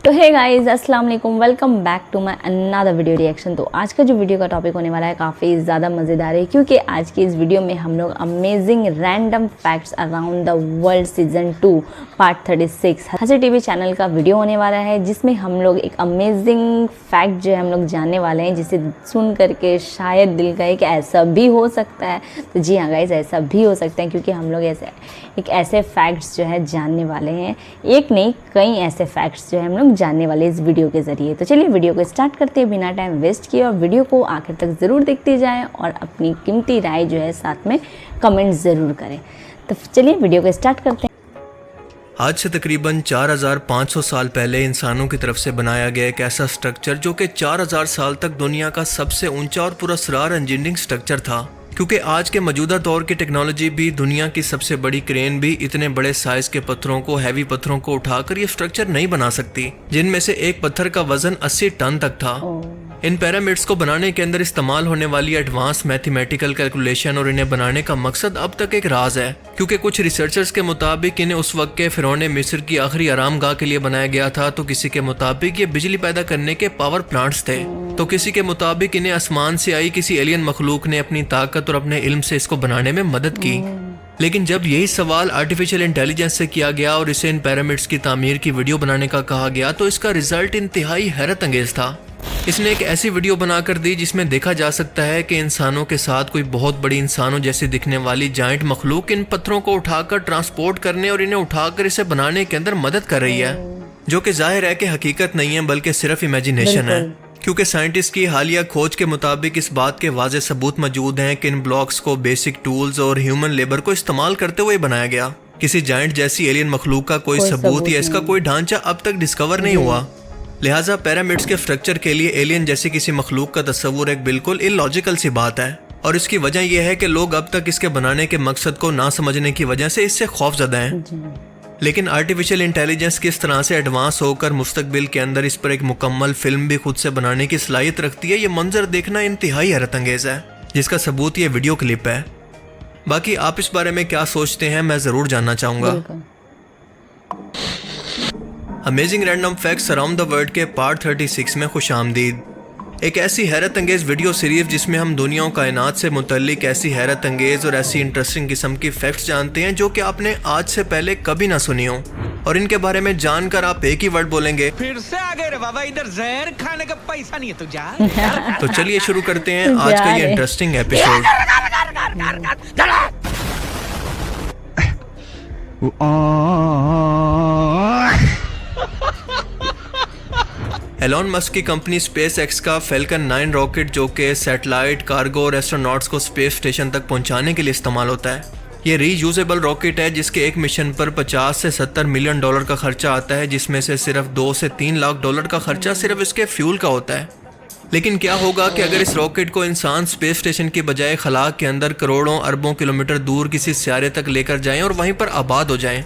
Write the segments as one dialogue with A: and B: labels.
A: तो हे गाइस, अस्सलाम वालेकुम, welcome back to my another video reaction. तो आज का जो वीडियो का टॉपिक होने वाला है काफ़ी ज़्यादा मज़ेदार है, क्योंकि आज की इस वीडियो में हम लोग amazing random facts around the world season 2 part 36 हंसी टीवी चैनल का वीडियो होने वाला है, जिसमें हम लोग एक अमेजिंग फैक्ट जो है हम लोग जानने वाले हैं, जिसे सुन करके शायद दिल कहे कि ऐसा भी हो सकता है। तो जी हाँ गाइस, ऐसा भी हो सकता है, क्योंकि हम लोग ऐसे फैक्ट्स जो है जानने वाले हैं। एक नहीं, कई ऐसे फैक्ट्स जो है हम लोग जानने वाले इस वीडियो के ज़रिए। तो चलिए वीडियो को स्टार्ट करते हैं बिना टाइम वेस्ट किए, और वीडियो को आखिर तक ज़रूर देखते जाएं और अपनी कीमती राय जो है साथ में कमेंट ज़रूर करें। तो चलिए वीडियो को स्टार्ट करते हैं।
B: आज से तकरीबन 4500 साल पहले इंसानों की तरफ से बनाया गया एक ऐसा स्ट्रक्चर जो कि 4000 साल तक दुनिया का सबसे ऊंचा और पुरस्कार इंजीनियरिंग स्ट्रक्चर था, क्योंकि आज के मौजूदा दौर की टेक्नोलॉजी भी, दुनिया की सबसे बड़ी क्रेन भी इतने बड़े साइज के पत्थरों को, हैवी पत्थरों को उठाकर ये स्ट्रक्चर नहीं बना सकती, जिनमें से एक पत्थर का वजन 80 टन तक था। इन पिरामिड्स को बनाने के अंदर इस्तेमाल होने वाली एडवांस मैथमेटिकल कैलकुलेशन और इन्हें बनाने का मकसद अब तक एक राज है, क्योंकि कुछ रिसर्चर्स के मुताबिक इन्हें उस वक्त के फिरौने मिस्र की आखिरी आरामगाह के लिए बनाया गया था, तो किसी के मुताबिक ये बिजली पैदा करने के पावर प्लांट्स थे, तो किसी के मुताबिक इन्हें आसमान से आई किसी एलियन मखलूक ने अपनी ताकत और अपने इल्म से इसको बनाने में मदद की। लेकिन जब यही सवाल आर्टिफिशियल इंटेलिजेंस से किया गया और इसे इन पिरामिड्स की तामीर की वीडियो बनाने का कहा गया, तो इसका रिजल्ट इंतहाई हैरत अंगेज था। इसने एक ऐसी वीडियो बनाकर दी जिसमें देखा जा सकता है कि इंसानों के साथ कोई बहुत बड़ी इंसानों जैसी दिखने वाली जायंट मखलूक इन पत्थरों को उठाकर ट्रांसपोर्ट करने और इन्हें उठाकर इसे बनाने के अंदर मदद कर रही है, जो कि जाहिर है कि हकीकत नहीं है बल्कि सिर्फ इमेजिनेशन है, क्योंकि साइंटिस्ट की हालिया खोज के मुताबिक इस बात के वाज़े सबूत मौजूद हैं कि इन ब्लॉक्स को बेसिक टूल्स और ह्यूमन लेबर को इस्तेमाल करते हुए बनाया गया। किसी जायंट जैसी एलियन मखलूक का कोई सबूत या इसका कोई ढांचा अब तक डिस्कवर नहीं हुआ। लिहाजा पिरामिड्स के स्ट्रक्चर के लिए एलियन जैसी किसी मखलूक का तस्वुर एक बिल्कुल इलॉजिकल सी बात है, और इसकी वजह यह है कि लोग अब तक इसके बनाने के मकसद को ना समझने की वजह से इससे खौफजदा हैं। लेकिन आर्टिफिशियल इंटेलिजेंस किस तरह से एडवांस होकर मुस्तकबिल के अंदर इस पर एक मुकम्मल फिल्म भी खुद से बनाने की सलाहियत रखती है, ये मंजर देखना इंतहाई हैरत अंगेज है, जिसका सबूत ये वीडियो क्लिप है। बाकी आप इस बारे में क्या सोचते हैं, मैं ज़रूर जानना चाहूँगा। Amazing random facts around the world के पार्ट 36 में खुशामदीद। एक ऐसी हैरत अंगेज वीडियो सीरीज जिसमें हम दुनिया और कायनात से मुतल्लिक ऐसी हैरत अंगेज और ऐसी इंटरेस्टिंग किस्म की फैक्ट्स जानते हैं जो कि आपने आज से पहले कभी ना सुनी हो, और इनके बारे में जानकर आप एक ही वर्ड बोलेंगे, फिर से आ गए रे बाबा, इधर जहर खाने का पैसा नहीं है, तू जा। तो चलिए शुरू करते हैं आज का ये इंटरेस्टिंग एपिसोड। एलॉन मस्क की कंपनी स्पेस एक्स का फैल्कन 9 रॉकेट, जो कि सैटेलाइट, कार्गो और एस्ट्रोनॉट्स को स्पेस स्टेशन तक पहुंचाने के लिए इस्तेमाल होता है। ये रीयूजेबल रॉकेट है जिसके एक मिशन पर 50 से 70 मिलियन डॉलर का खर्चा आता है, जिसमें से सिर्फ 2 से 3 लाख डॉलर का खर्चा सिर्फ इसके फ्यूल का होता है। लेकिन क्या होगा कि अगर इस रॉकेट को इंसान स्पेस स्टेशन की बजाय खला के अंदर करोड़ों अरबों किलोमीटर दूर किसी सियारे तक लेकर जाएं और वहीं पर आबाद हो जाएं।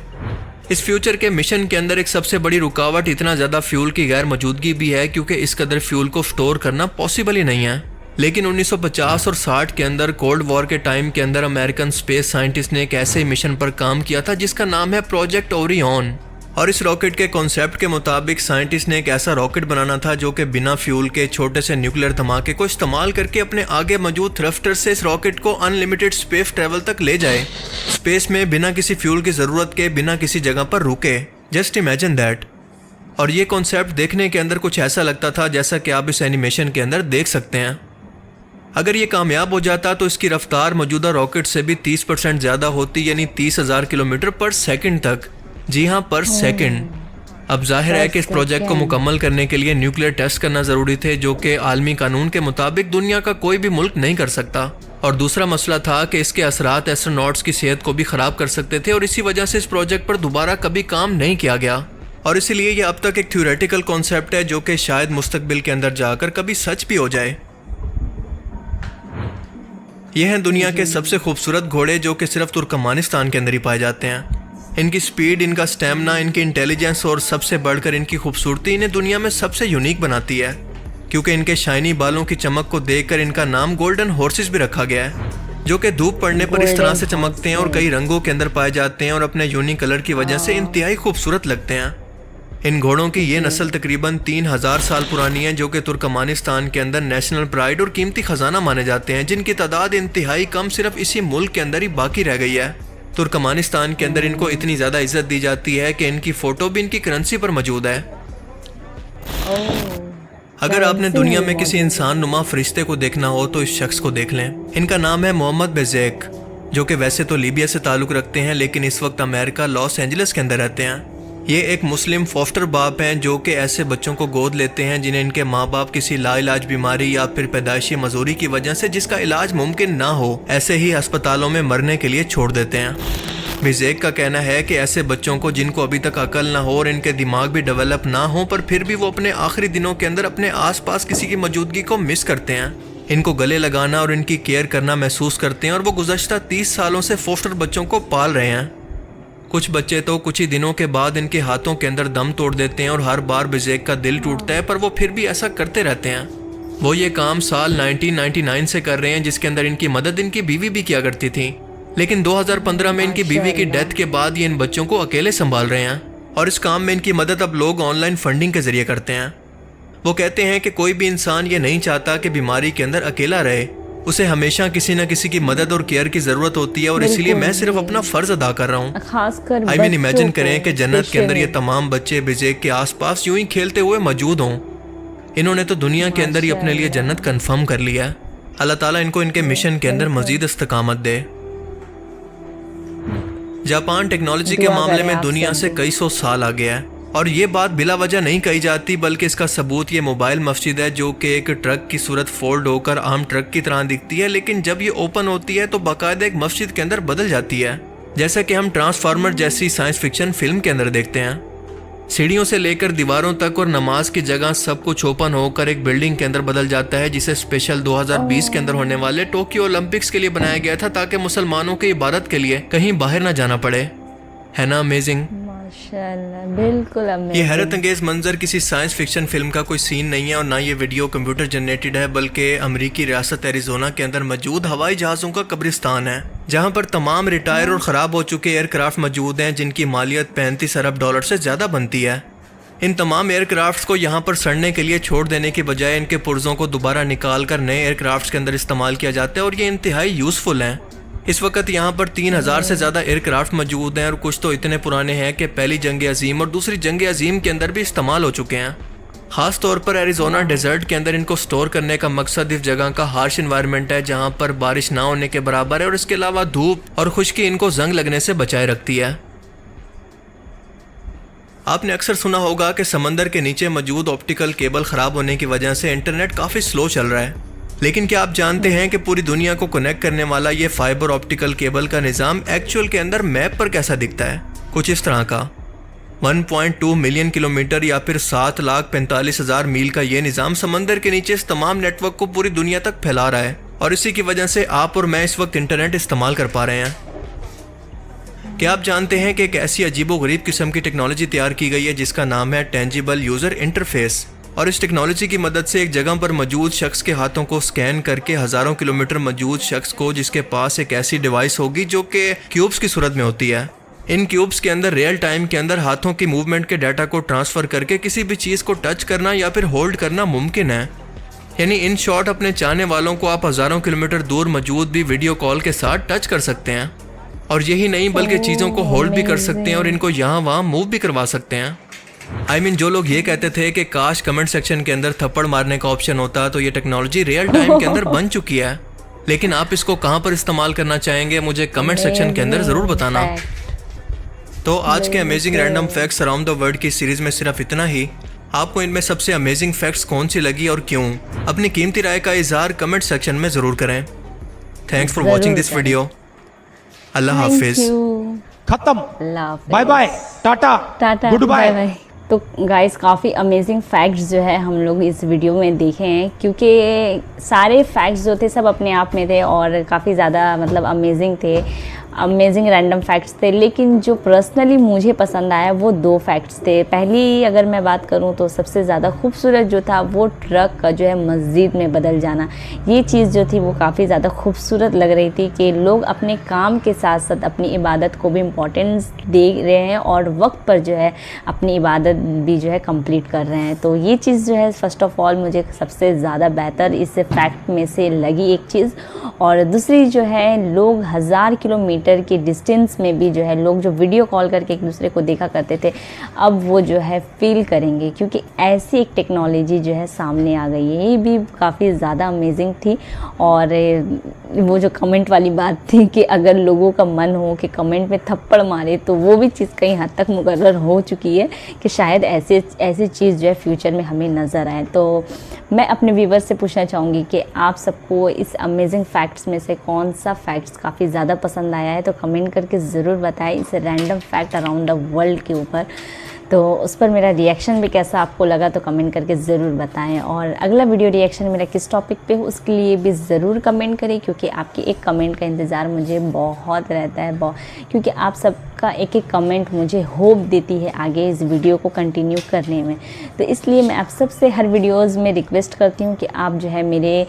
B: इस फ्यूचर के मिशन के अंदर एक सबसे बड़ी रुकावट इतना ज़्यादा फ्यूल की गैर मौजूदगी भी है, क्योंकि इस कदर फ्यूल को स्टोर करना पॉसिबल ही नहीं है। लेकिन 1950 और 60 के अंदर कोल्ड वॉर के टाइम के अंदर अमेरिकन स्पेस साइंटिस्ट ने एक ऐसे मिशन पर काम किया था जिसका नाम है प्रोजेक्ट ओरियन, और इस रॉकेट के कॉन्सेप्ट के मुताबिक साइंटिस्ट ने एक ऐसा रॉकेट बनाना था जो कि बिना फ्यूल के छोटे से न्यूक्लियर धमाके को इस्तेमाल करके अपने आगे मौजूद थ्रस्टर से इस रॉकेट को अनलिमिटेड स्पेस ट्रेवल तक ले जाए, स्पेस में बिना किसी फ्यूल की ज़रूरत के, बिना किसी जगह पर रुके। Just imagine that. और ये कॉन्सेप्ट देखने के अंदर कुछ ऐसा लगता था जैसा कि आप इस एनिमेशन के अंदर देख सकते हैं। अगर ये कामयाब हो जाता तो इसकी रफ्तार मौजूदा रॉकेट से भी 30% ज़्यादा होती, यानी 30,000 किलोमीटर पर सेकंड तक। जी हाँ, पर सेकंड। अब जाहिर है कि इस प्रोजेक्ट को मुकम्मल करने के लिए न्यूक्लियर टेस्ट करना ज़रूरी थे, जो कि आलमी कानून के मुताबिक दुनिया का कोई भी मुल्क नहीं कर सकता। और दूसरा मसला था कि इसके असरात एस्ट्रोनॉट्स की सेहत को भी ख़राब कर सकते थे, और इसी वजह से इस प्रोजेक्ट पर दोबारा कभी काम नहीं किया गया। और इसीलिए ये अब तक एक थ्योरेटिकल कॉन्सेप्ट है जो कि शायद मुस्तकबिल के अंदर जाकर कभी सच भी हो जाए। ये हैं दुनिया के सबसे खूबसूरत घोड़े, जो कि सिर्फ तुर्कमानिस्तान के अंदर ही पाए जाते हैं। इनकी स्पीड, इनका स्टेमिना, इनकी इंटेलिजेंस और सबसे बढ़कर इनकी खूबसूरती इन्हें दुनिया में सबसे यूनिक बनाती है, क्योंकि इनके शाइनी बालों की चमक को देखकर इनका नाम गोल्डन हॉर्सेस भी रखा गया है, जो कि धूप पड़ने पर इस तरह से चमकते हैं और कई रंगों के अंदर पाए जाते हैं और अपने यूनिक कलर की वजह से इंतहाई खूबसूरत लगते हैं। इन घोड़ों की ये नस्ल तकरीबन 3000 साल पुरानी है, जो कि तुर्कमानिस्तान के अंदर नेशनल प्राइड और कीमती खजाना माने जाते हैं, जिनकी तादाद इंतहाई कम सिर्फ इसी मुल्क के अंदर ही बाकी रह गई है। तुर्कमानिस्तान के अंदर इनको इतनी ज़्यादा इज्जत दी जाती है कि इनकी फ़ोटो भी इनकी करेंसी पर मौजूद है। अगर आपने दुनिया में किसी इंसान नुमा फरिश्ते को देखना हो तो इस शख्स को देख लें। इनका नाम है मोहम्मद बेज़ेक, जो कि वैसे तो लीबिया से ताल्लुक़ रखते हैं लेकिन इस वक्त अमेरिका लॉस एंजलिस के अंदर रहते हैं। ये एक मुस्लिम फोस्टर बाप हैं जो कि ऐसे बच्चों को गोद लेते हैं जिन्हें इनके माँ बाप किसी लाइलाज बीमारी या फिर पैदाइशी मजदूरी की वजह से जिसका इलाज मुमकिन ना हो ऐसे ही अस्पतालों में मरने के लिए छोड़ देते हैं। बेज़ेक का कहना है कि ऐसे बच्चों को जिनको अभी तक अकल ना हो और इनके दिमाग भी डेवलप ना हो पर फिर भी वो अपने आखिरी दिनों के अंदर अपने आसपास किसी की मौजूदगी को मिस करते हैं, इनको गले लगाना और इनकी केयर करना महसूस करते हैं और वो गुज़श्ता 30 सालों से फोस्टर बच्चों को पाल रहे हैं। कुछ बच्चे तो कुछ ही दिनों के बाद इनके हाथों के अंदर दम तोड़ देते हैं और हर बार बेज़ेक का दिल टूटता है, पर वो फिर भी ऐसा करते रहते हैं। वो ये काम साल 1999 से कर रहे हैं, जिसके अंदर इनकी मदद इनकी बीवी भी किया करती थी, लेकिन 2015 में इनकी बीवी की डेथ के बाद ये इन बच्चों को अकेले संभाल रहे हैं और इस काम में इनकी मदद अब लोग ऑनलाइन फंडिंग के जरिए करते हैं। वो कहते हैं कि कोई भी इंसान ये नहीं चाहता कि बीमारी के अंदर अकेला रहे, उसे हमेशा किसी न किसी की मदद और केयर की जरूरत होती है और इसीलिए मैं सिर्फ अपना फर्ज अदा कर रहा हूँ।
A: खासकर
B: आई मीन इमेजिन करें कि जन्नत के अंदर ये तमाम बच्चे बेज़ेक के आसपास यूं ही खेलते हुए मौजूद हों। इन्होंने तो दुनिया के अंदर ही अपने लिए जन्नत कंफर्म कर लिया है। अल्लाह ताला इनको इनके मिशन के अंदर मजीद इस्तकामत दे। जापान टेक्नोलॉजी के मामले में दुनिया से कई सौ साल आगे है और ये बात बिला वजह नहीं कही जाती, बल्कि इसका सबूत ये मोबाइल मस्जिद है जो कि एक ट्रक की सूरत फोल्ड होकर आम ट्रक की तरह दिखती है, लेकिन जब ये ओपन होती है तो बाकायदा एक मस्जिद के अंदर बदल जाती है, जैसा कि हम ट्रांसफार्मर जैसी साइंस फिक्शन फिल्म के अंदर देखते हैं। सीढ़ियों से लेकर दीवारों तक और नमाज की जगह सब कुछ ओपन होकर एक बिल्डिंग के अंदर बदल जाता है, जिसे स्पेशल 2020 के अंदर होने वाले टोक्यो ओलंपिक्स के लिए बनाया गया था ताकि मुसलमानों की इबादत के लिए कहीं बाहर ना जाना पड़े। है ना अमेजिंग?
A: माशाल्लाह, बिल्कुल अमेजिंग।
B: ये हैरत अंगेज मंजर किसी साइंस फिक्शन फिल्म का कोई सीन नहीं है और ना ये वीडियो कंप्यूटर जनरेटेड है, बल्कि अमेरिकी रियासत एरिजोना के अंदर मौजूद हवाई जहाज़ों का कब्रिस्तान है, जहां पर तमाम रिटायर और ख़राब हो चुके एयरक्राफ्ट मौजूद हैं जिनकी मालियत $35 अरब से ज़्यादा बनती है। इन तमाम एयरक्राफ्ट्स को यहाँ पर सड़ने के लिए छोड़ देने की बजाय इनके पुर्जों को दोबारा निकाल कर नए एयरक्राफ्ट्स के अंदर इस्तेमाल किया जाता है और ये इंतहाई यूज़फुल हैं। इस वक्त यहाँ पर 3000 से ज़्यादा एयरक्राफ्ट मौजूद हैं और कुछ तो इतने पुराने हैं कि पहली जंग अजीम और दूसरी जंग अजीम के अंदर भी इस्तेमाल हो चुके हैं। ख़ास तौर पर एरिजोना डेजर्ट के अंदर इनको स्टोर करने का मकसद इस जगह का हार्श इन्वायरमेंट है जहाँ पर बारिश ना होने के बराबर है और इसके अलावा धूप और खुश्की इनको जंग लगने से बचाए रखती है। आपने अक्सर सुना होगा कि समंदर के नीचे मौजूद ऑप्टिकल केबल ख़राब होने की वजह से इंटरनेट काफ़ी स्लो चल रहा है, लेकिन क्या आप जानते हैं कि पूरी दुनिया को कनेक्ट करने वाला ये फाइबर ऑप्टिकल केबल का निज़ाम एक्चुअल के अंदर मैप पर कैसा दिखता है? कुछ इस तरह का। 1.2 मिलियन किलोमीटर या फिर 7,45,000 मील का ये निज़ाम समंदर के नीचे इस तमाम नेटवर्क को पूरी दुनिया तक फैला रहा है और इसी की वजह से आप और मैं इस वक्त इंटरनेट इस्तेमाल कर पा रहे हैं। क्या आप जानते हैं कि एक ऐसी अजीबोगरीब किस्म की टेक्नोलॉजी तैयार की गई है जिसका नाम है टेंजिबल यूज़र इंटरफेस, और इस टेक्नोलॉजी की मदद से एक जगह पर मौजूद शख्स के हाथों को स्कैन करके हज़ारों किलोमीटर मौजूद शख्स को जिसके पास एक ऐसी डिवाइस होगी जो कि क्यूब्स की सूरत में होती है, इन क्यूब्स के अंदर रियल टाइम के अंदर हाथों की मूवमेंट के डाटा को ट्रांसफ़र करके किसी भी चीज़ को टच करना या फिर होल्ड करना मुमकिन है। यानी इन शॉर्ट अपने चाहने वालों को आप हज़ारों किलोमीटर दूर मौजूद भी वीडियो कॉल के साथ टच कर सकते हैं, और यही नहीं बल्कि चीज़ों को होल्ड भी कर सकते हैं और इनको यहाँ वहाँ मूव भी करवा सकते हैं। आई मीन जो लोग ये कहते थे कि काश कमेंट सेक्शन के अंदर थप्पड़ मारने का ऑप्शन होता, तो ये टेक्नोलॉजी रियल टाइम के अंदर बन चुकी है, लेकिन आप इसको कहाँ पर इस्तेमाल करना चाहेंगे मुझे कमेंट सेक्शन के अंदर ज़रूर बताना। तो आज के amazing random facts around the world की सीरीज़ में सिर्फ इतना ही। आपको इनमें सबसे अमेजिंग फैक्ट्स कौन सी लगी और क्यों? अपनी कीमती राय का इजहार कमेंट सेक्शन में ज़रूर करें। Thanks for watching this video. अल्लाह हाफिज़।
C: खत्म। Bye bye, tata, good bye.
A: तो गाइस काफ़ी अमेजिंग फैक्ट्स जो है हम लोग इस वीडियो में देखे हैं, क्योंकि सारे फैक्ट्स जो थे सब अपने आप में थे और काफ़ी ज़्यादा मतलब अमेजिंग थे। अमेजिंग रैंडम फैक्ट्स थे, लेकिन जो पर्सनली मुझे पसंद आया वो 2 फैक्ट्स थे। पहली अगर मैं बात करूं तो सबसे ज़्यादा खूबसूरत जो था वो ट्रक का जो है मस्जिद में बदल जाना। ये चीज़ जो थी वो काफ़ी ज़्यादा खूबसूरत लग रही थी कि लोग अपने काम के साथ साथ अपनी इबादत को भी इम्पोर्टेंस दे रहे हैं और वक्त पर जो है अपनी इबादत भी जो है कंप्लीट कर रहे हैं। तो ये चीज़ जो है फर्स्ट ऑफ ऑल मुझे सबसे ज़्यादा बेहतर इस फैक्ट में से लगी एक चीज़। और दूसरी जो है, लोग 1000 किलोमीटर के डिस्टेंस में भी जो है लोग जो वीडियो कॉल करके एक दूसरे को देखा करते थे, अब वो जो है फील करेंगे, क्योंकि ऐसी एक टेक्नोलॉजी जो है सामने आ गई है। ये भी काफ़ी ज़्यादा अमेजिंग थी। और वो जो कमेंट वाली बात थी कि अगर लोगों का मन हो कि कमेंट में थप्पड़ मारे, तो वो भी चीज़ कई हद तक मुकर्रर हो चुकी है कि शायद ऐसी चीज़ जो है फ्यूचर में हमें नज़र आए। तो मैं अपने व्यूवर्स से पूछना चाहूँगी कि आप सबको इस अमेजिंग फैक्ट्स में से कौन सा फैक्ट्स काफ़ी ज़्यादा पसंद आया है, तो कमेंट करके ज़रूर बताएं इस random fact around the world के ऊपर। तो उस पर मेरा रिएक्शन भी कैसा आपको लगा तो कमेंट करके ज़रूर बताएं। और अगला वीडियो रिएक्शन मेरा किस टॉपिक पे हो उसके लिए भी ज़रूर कमेंट करें, क्योंकि आपके एक कमेंट का इंतज़ार मुझे बहुत रहता है, क्योंकि आप सबका एक एक कमेंट मुझे होप देती है आगे इस वीडियो को कंटिन्यू करने में। तो इसलिए मैं आप सबसे हर वीडियोज़ में रिक्वेस्ट करती हूँ कि आप जो है मेरे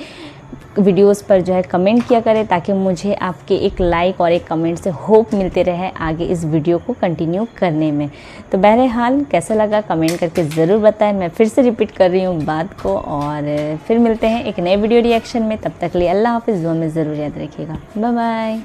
A: वीडियोस पर जो है कमेंट किया करें, ताकि मुझे आपके एक लाइक और एक कमेंट से होप मिलते रहे आगे इस वीडियो को कंटिन्यू करने में। तो बहरहाल कैसा लगा कमेंट करके ज़रूर बताएं। मैं फिर से रिपीट कर रही हूँ बात को, और फिर मिलते हैं एक नए वीडियो रिएक्शन में। तब तक लिए अल्लाह हाफ़िज़, दुआ में ज़रूर याद रखिएगा। Bye bye.